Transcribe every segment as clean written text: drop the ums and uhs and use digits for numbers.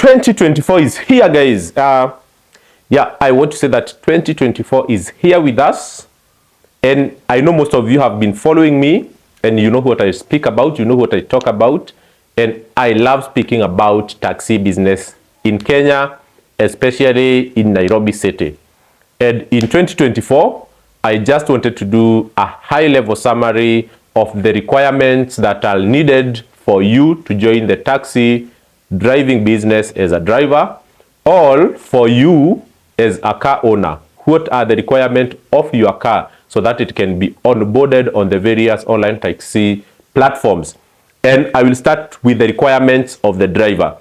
2024 is here, guys. Yeah, I want to say that 2024 is here with us. And I know most of you have been following me and you know what I speak about, you know what I talk about. And I love speaking about taxi business in Kenya, especially in Nairobi City. And in 2024, I just wanted to do a high-level summary of the requirements that are needed for you to join the taxi driving business as a driver, or for you as a car owner. What are the requirements of your car so that it can be onboarded on the various online taxi platforms? And I will start with the requirements of the driver.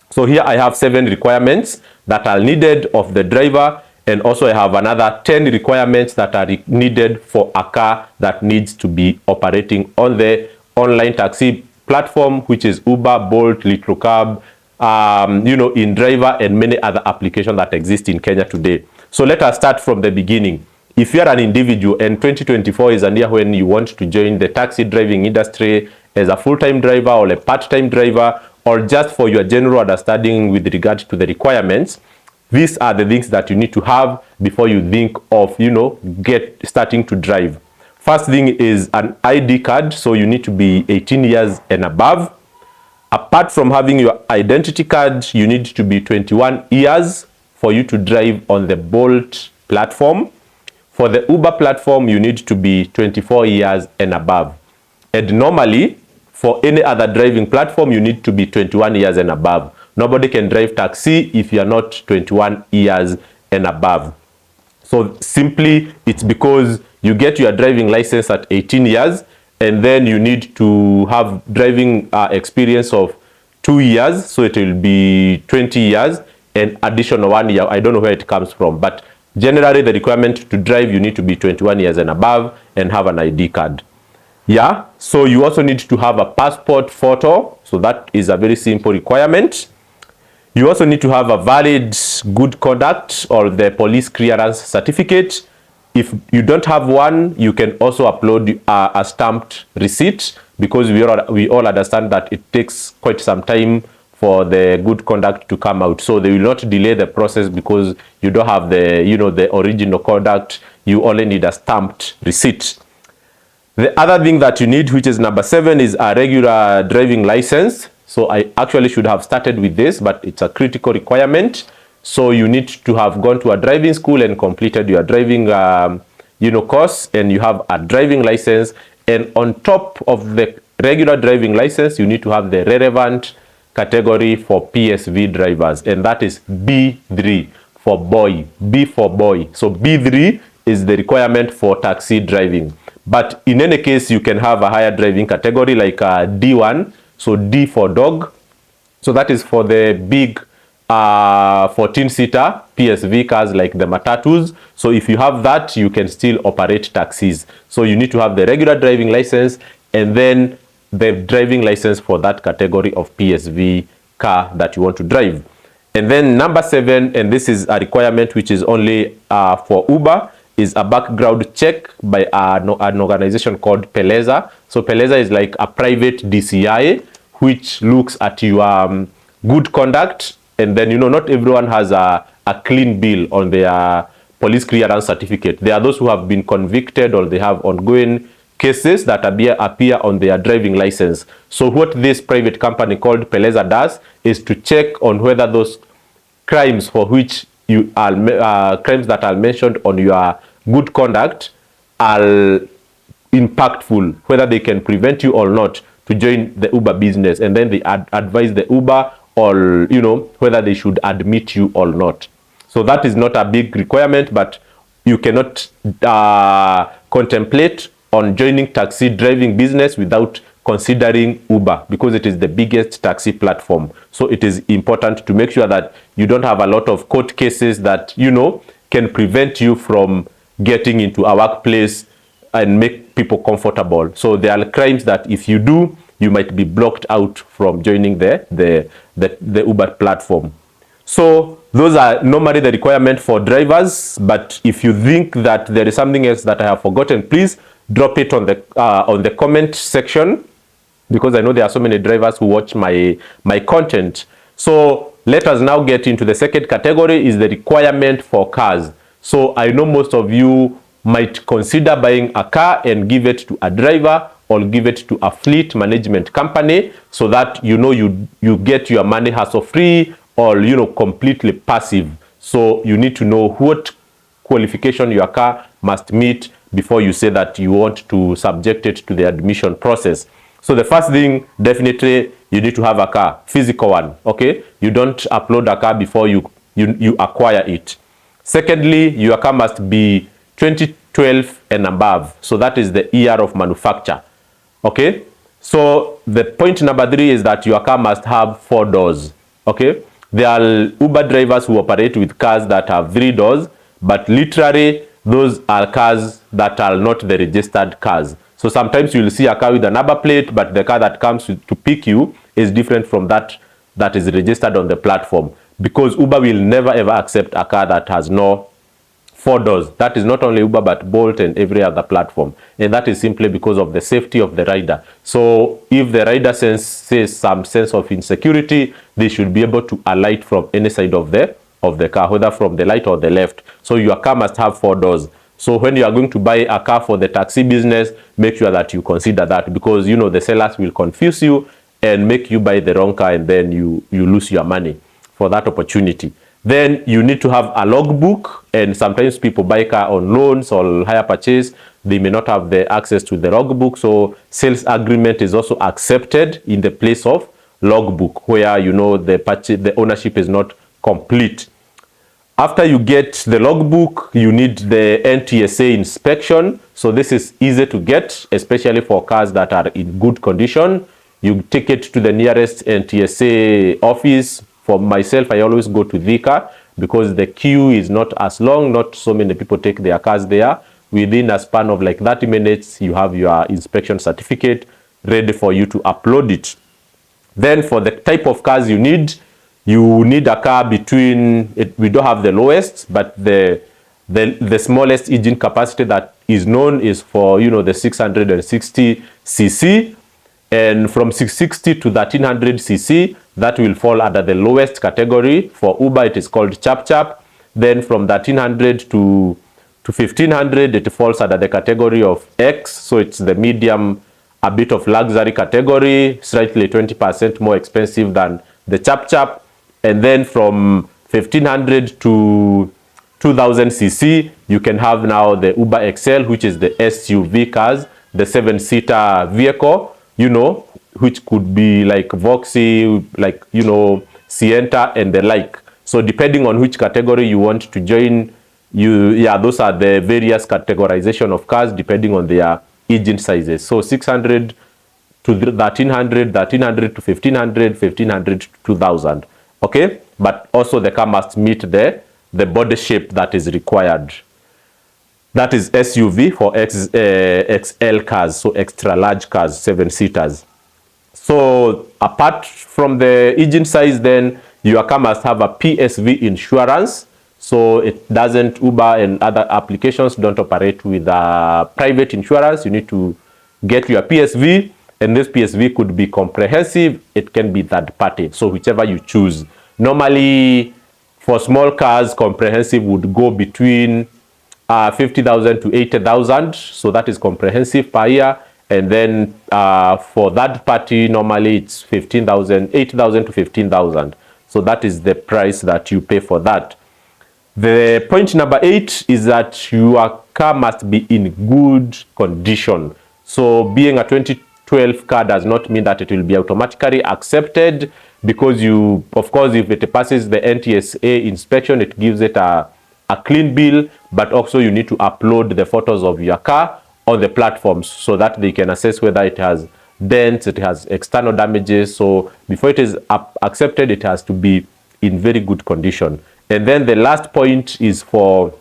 So here I have 7 requirements that are needed of the driver, and also I have another 10 requirements that are needed for a car that needs to be operating on the online taxi platform, which is Uber, Bolt, Litrocab, InDriver, and many other applications that exist in Kenya today. So let us start from the beginning. If you are an individual and 2024 is a year when you want to join the taxi driving industry as a full-time driver or a part-time driver, or just for your general understanding with regard to the requirements, these are the things that you need to have before you think of, starting to drive. First thing is an ID card, so you need to be 18 years and above. Apart from having your identity card, you need to be 21 years for you to drive on the Bolt platform. For the Uber platform, you need to be 24 years and above. And normally, for any other driving platform, you need to be 21 years and above. Nobody can drive taxi if you are not 21 years and above. So simply, it's because you get your driving license at 18 years, and then you need to have driving experience of 2 years, so it will be 20 years, and additional 1 year. I don't know where it comes from, but generally the requirement to drive, you need to be 21 years and above and have an ID card. Yeah, so you also need to have a passport photo, so that is a very simple requirement. You also need to have a valid good conduct or the police clearance certificate. If you don't have one, you can also upload a stamped receipt, because we all understand that it takes quite some time for the good conduct to come out. So they will not delay the process because you don't have the original conduct. You only need a stamped receipt. The other thing that you need, which is number 7, is a regular driving license. So I actually should have started with this, but it's a critical requirement. So you need to have gone to a driving school and completed your driving course, and you have a driving license. And on top of the regular driving license, you need to have the relevant category for PSV drivers, and that is B3 for boy, B for boy. So B3 is the requirement for taxi driving. But in any case, you can have a higher driving category like D1, so D for dog. So that is for the big 14-seater PSV cars like the matatus. So if you have that, you can still operate taxis. So you need to have the regular driving license and then the driving license for that category of PSV car that you want to drive. And then number 7, and this is a requirement which is only for Uber, is a background check by an organization called Peleza. So Peleza is like a private DCI which looks at your good conduct, and then not everyone has a clean bill on their police clearance certificate. There are those who have been convicted or they have ongoing cases that appear on their driving license. So what this private company called Peleza does is to check on whether those crimes for which you are crimes that are mentioned on your good conduct are impactful, whether they can prevent you or not to join the Uber business, and then they advise the Uber or whether they should admit you or not. So that is not a big requirement, but you cannot contemplate on joining taxi driving business without considering Uber, because it is the biggest taxi platform. So it is important to make sure that you don't have a lot of court cases that can prevent you from getting into a workplace and make people comfortable. So there are crimes that if you do, you might be blocked out from joining the Uber platform. So those are normally the requirement for drivers. But if you think that there is something else that I have forgotten, please drop it on the comment section, because I know there are so many drivers who watch my content. So let us now get into the second category, is the requirement for cars. So I know most of you might consider buying a car and give it to a driver or give it to a fleet management company, so that you get your money hassle free or completely passive. So you need to know what qualification your car must meet before you say that you want to subject it to the admission process. So the first thing, definitely you need to have a car, physical one, okay? You don't upload a car before you acquire it. Secondly, your car must be 2012 and above. So that is the year of manufacture, okay? So the point number 3 is that your car must have 4 doors, okay? There are Uber drivers who operate with cars that have 3 doors, but literally those are cars that are not the registered cars. So sometimes you will see a car with a number plate, but the car that comes to pick you is different from that is registered on the platform, because Uber will never ever accept a car that has no 4 doors. That is not only Uber, but Bolt and every other platform, and that is simply because of the safety of the rider. So if the rider says some sense of insecurity, they should be able to alight from any side of the car, whether from the right or the left. So your car must have 4 doors. So when you are going to buy a car for the taxi business, make sure that you consider that, because the sellers will confuse you and make you buy the wrong car, and then you lose your money for that opportunity. Then you need to have a logbook, and sometimes people buy car on loans or hire purchase. They may not have the access to the logbook, so sales agreement is also accepted in the place of logbook, where the ownership is not complete. After you get the logbook, you need the NTSA inspection. So this is easy to get, especially for cars that are in good condition. You take it to the nearest NTSA office. For myself, I always go to Thika, because the queue is not as long. Not so many people take their cars there. Within a span of like 30 minutes, you have your inspection certificate ready for you to upload it. Then for the type of cars you need a car between, we don't have the lowest, but the smallest engine capacity that is known is for the 660 cc, and from 660 to 1300 cc, that will fall under the lowest category. For Uber, it is called Chap Chap. Then from 1300 to 1500, it falls under the category of X, so it's the medium, a bit of luxury category, slightly 20% more expensive than the Chap Chap. And then from 1500 to 2000 cc, you can have now the Uber XL, which is the SUV cars, the 7-seater vehicle, which could be like Voxy, like, Sienta and the like. So depending on which category you want to join, those are the various categorization of cars depending on their engine sizes. So 600 to 1300, 1300 to 1500, 1500 to 2000. Okay, but also the car must meet the body shape that is required. That is SUV for XL cars, so extra large cars, 7-seaters. So apart from the engine size, then your car must have a PSV insurance. So Uber and other applications don't operate with private insurance. You need to get your PSV. And this PSV could be comprehensive, it can be third party, so whichever you choose. Normally, for small cars, comprehensive would go between 50,000 to 80,000, so that is comprehensive per year. And then for third party, normally it's 8,000 to 15,000. So that is the price that you pay for that. The point number 8 is that your car must be in good condition. So being a 2012 car does not mean that it will be automatically accepted, because of course, if it passes the NTSA inspection, it gives it a clean bill, but also you need to upload the photos of your car on the platforms so that they can assess whether it has dents, it has external damages. So before it is accepted, it has to be in very good condition. And then the last point is for,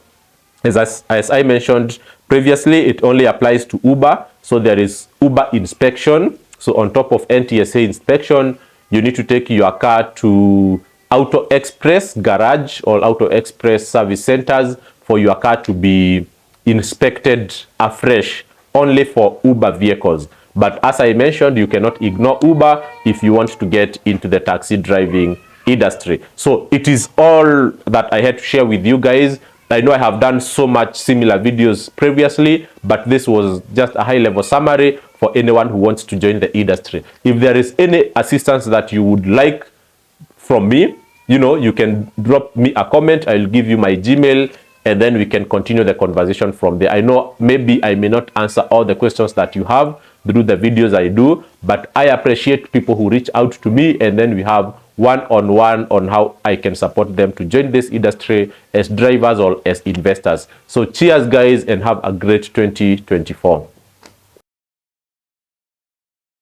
as I mentioned previously, it only applies to Uber. So there is Uber inspection. So on top of NTSA inspection, you need to take your car to Auto Express garage or Auto Express service centers for your car to be inspected afresh, only for Uber vehicles. But as I mentioned, you cannot ignore Uber if you want to get into the taxi driving industry. So it is all that I had to share with you guys. I know I have done so much similar videos previously, but this was just a high-level summary for anyone who wants to join the industry. If there is any assistance that you would like from me, you know, you can drop me a comment. I'll give you my Gmail, and then we can continue the conversation from there. I know maybe I may not answer all the questions that you have through the videos I do, but I appreciate people who reach out to me, and then we have one-on-one on how I can support them to join this industry as drivers or as investors. So cheers guys, and have a great 2024.